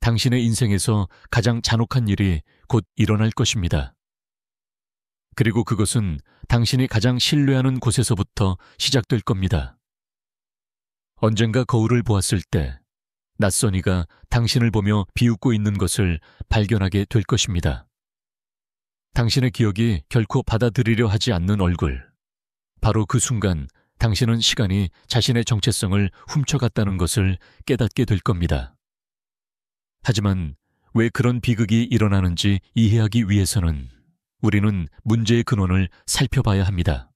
당신의 인생에서 가장 잔혹한 일이 곧 일어날 것입니다. 그리고 그것은 당신이 가장 신뢰하는 곳에서부터 시작될 겁니다. 언젠가 거울을 보았을 때 낯선 이가 당신을 보며 비웃고 있는 것을 발견하게 될 것입니다. 당신의 기억이 결코 받아들이려 하지 않는 얼굴. 바로 그 순간 당신은 시간이 자신의 정체성을 훔쳐갔다는 것을 깨닫게 될 겁니다. 하지만 왜 그런 비극이 일어나는지 이해하기 위해서는 우리는 문제의 근원을 살펴봐야 합니다.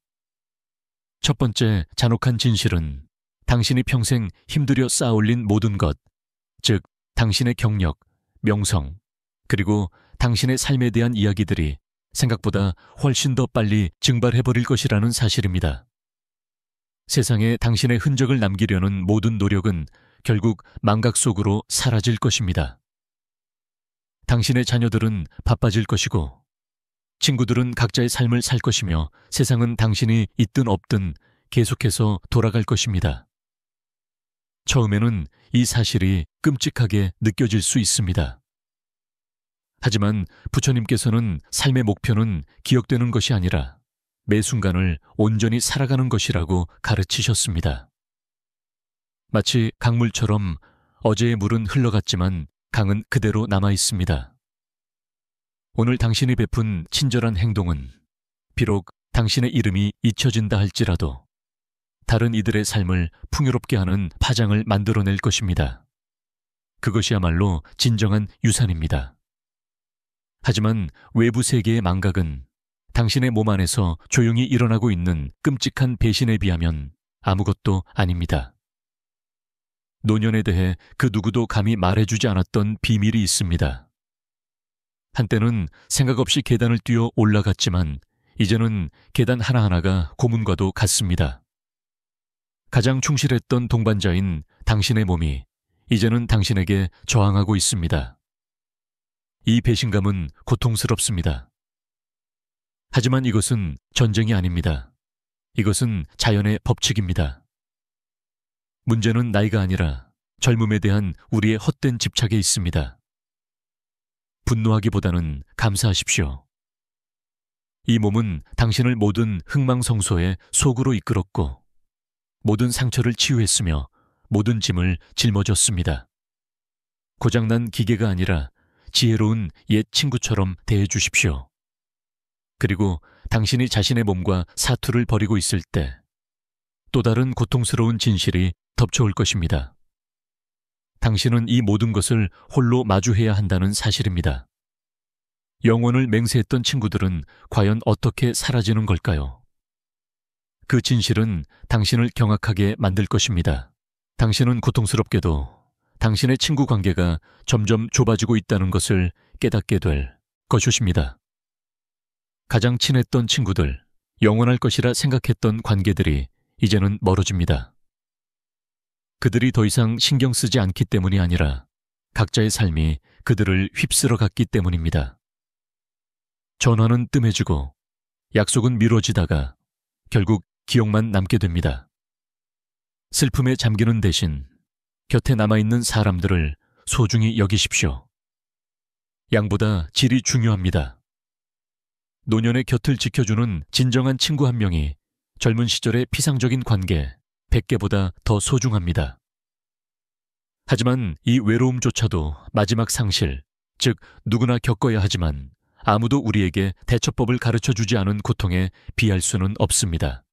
첫 번째 잔혹한 진실은 당신이 평생 힘들여 쌓아올린 모든 것, 즉 당신의 경력, 명성, 그리고 당신의 삶에 대한 이야기들이 생각보다 훨씬 더 빨리 증발해버릴 것이라는 사실입니다. 세상에 당신의 흔적을 남기려는 모든 노력은 결국 망각 속으로 사라질 것입니다. 당신의 자녀들은 바빠질 것이고 친구들은 각자의 삶을 살 것이며 세상은 당신이 있든 없든 계속해서 돌아갈 것입니다. 처음에는 이 사실이 끔찍하게 느껴질 수 있습니다. 하지만 부처님께서는 삶의 목표는 기억되는 것이 아니라 매 순간을 온전히 살아가는 것이라고 가르치셨습니다. 마치 강물처럼 어제의 물은 흘러갔지만 강은 그대로 남아 있습니다. 오늘 당신이 베푼 친절한 행동은 비록 당신의 이름이 잊혀진다 할지라도 다른 이들의 삶을 풍요롭게 하는 파장을 만들어낼 것입니다. 그것이야말로 진정한 유산입니다. 하지만 외부 세계의 망각은 당신의 몸 안에서 조용히 일어나고 있는 끔찍한 배신에 비하면 아무것도 아닙니다. 노년에 대해 그 누구도 감히 말해주지 않았던 비밀이 있습니다. 한때는 생각 없이 계단을 뛰어 올라갔지만 이제는 계단 하나하나가 고문과도 같습니다. 가장 충실했던 동반자인 당신의 몸이 이제는 당신에게 저항하고 있습니다. 이 배신감은 고통스럽습니다. 하지만 이것은 전쟁이 아닙니다. 이것은 자연의 법칙입니다. 문제는 나이가 아니라 젊음에 대한 우리의 헛된 집착에 있습니다. 분노하기보다는 감사하십시오. 이 몸은 당신을 모든 흥망성쇠의 속으로 이끌었고 모든 상처를 치유했으며 모든 짐을 짊어졌습니다. 고장난 기계가 아니라 지혜로운 옛 친구처럼 대해주십시오. 그리고 당신이 자신의 몸과 사투를 벌이고 있을 때 또 다른 고통스러운 진실이 덮쳐올 것입니다. 당신은 이 모든 것을 홀로 마주해야 한다는 사실입니다. 영혼을 맹세했던 친구들은 과연 어떻게 사라지는 걸까요? 그 진실은 당신을 경악하게 만들 것입니다. 당신은 고통스럽게도 당신의 친구 관계가 점점 좁아지고 있다는 것을 깨닫게 될 것입니다. 가장 친했던 친구들, 영원할 것이라 생각했던 관계들이 이제는 멀어집니다. 그들이 더 이상 신경 쓰지 않기 때문이 아니라 각자의 삶이 그들을 휩쓸어 갔기 때문입니다. 전화는 뜸해지고 약속은 미뤄지다가 결국 기억만 남게 됩니다. 슬픔에 잠기는 대신 곁에 남아있는 사람들을 소중히 여기십시오. 양보다 질이 중요합니다. 노년의 곁을 지켜주는 진정한 친구 한 명이 젊은 시절의 피상적인 관계 100개보다 더 소중합니다. 하지만 이 외로움조차도 마지막 상실, 즉 누구나 겪어야 하지만 아무도 우리에게 대처법을 가르쳐주지 않은 고통에 비할 수는 없습니다.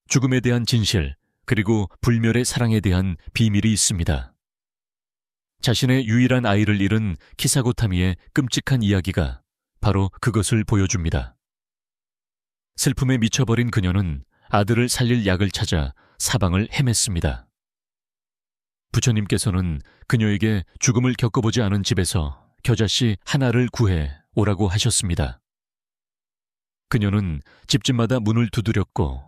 죽음에 대한 진실, 그리고 불멸의 사랑에 대한 비밀이 있습니다. 자신의 유일한 아이를 잃은 키사고타미의 끔찍한 이야기가 바로 그것을 보여줍니다. 슬픔에 미쳐버린 그녀는 아들을 살릴 약을 찾아 사방을 헤맸습니다. 부처님께서는 그녀에게 죽음을 겪어보지 않은 집에서 겨자씨 하나를 구해 오라고 하셨습니다. 그녀는 집집마다 문을 두드렸고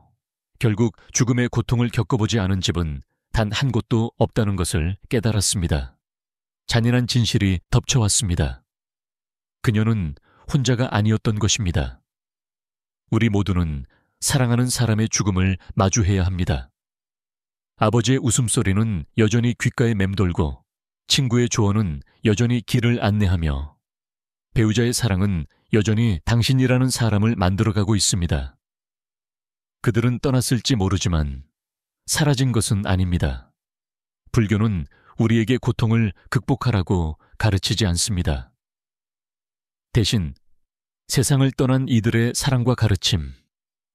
결국 죽음의 고통을 겪어보지 않은 집은 단 한 곳도 없다는 것을 깨달았습니다. 잔인한 진실이 덮쳐왔습니다. 그녀는 혼자가 아니었던 것입니다. 우리 모두는 사랑하는 사람의 죽음을 마주해야 합니다. 아버지의 웃음소리는 여전히 귓가에 맴돌고 친구의 조언은 여전히 길을 안내하며 배우자의 사랑은 여전히 당신이라는 사람을 만들어가고 있습니다. 그들은 떠났을지 모르지만 사라진 것은 아닙니다. 불교는 우리에게 고통을 극복하라고 가르치지 않습니다. 대신 세상을 떠난 이들의 사랑과 가르침,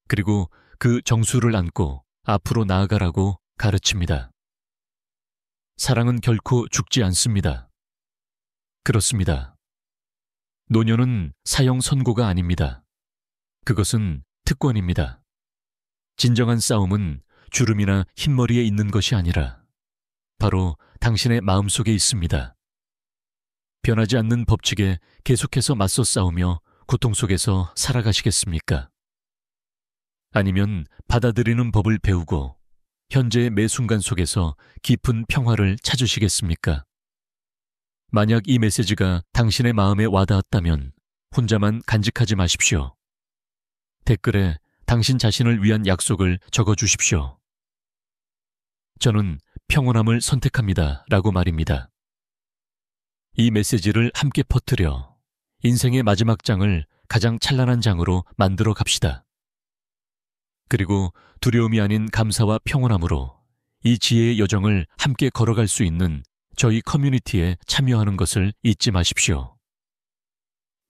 그리고 그 정수를 안고 앞으로 나아가라고 가르칩니다. 사랑은 결코 죽지 않습니다. 그렇습니다. 노년은 사형 선고가 아닙니다. 그것은 특권입니다. 진정한 싸움은 주름이나 흰머리에 있는 것이 아니라 바로 당신의 마음속에 있습니다. 변하지 않는 법칙에 계속해서 맞서 싸우며 고통 속에서 살아가시겠습니까? 아니면 받아들이는 법을 배우고 현재의 매 순간 속에서 깊은 평화를 찾으시겠습니까? 만약 이 메시지가 당신의 마음에 와닿았다면 혼자만 간직하지 마십시오. 댓글에 당신 자신을 위한 약속을 적어주십시오. 저는 평온함을 선택합니다. 라고 말입니다. 이 메시지를 함께 퍼뜨려 인생의 마지막 장을 가장 찬란한 장으로 만들어 갑시다. 그리고 두려움이 아닌 감사와 평온함으로 이 지혜의 여정을 함께 걸어갈 수 있는 저희 커뮤니티에 참여하는 것을 잊지 마십시오.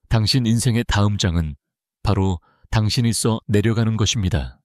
당신 인생의 다음 장은 바로 당신이 써 내려가는 것입니다.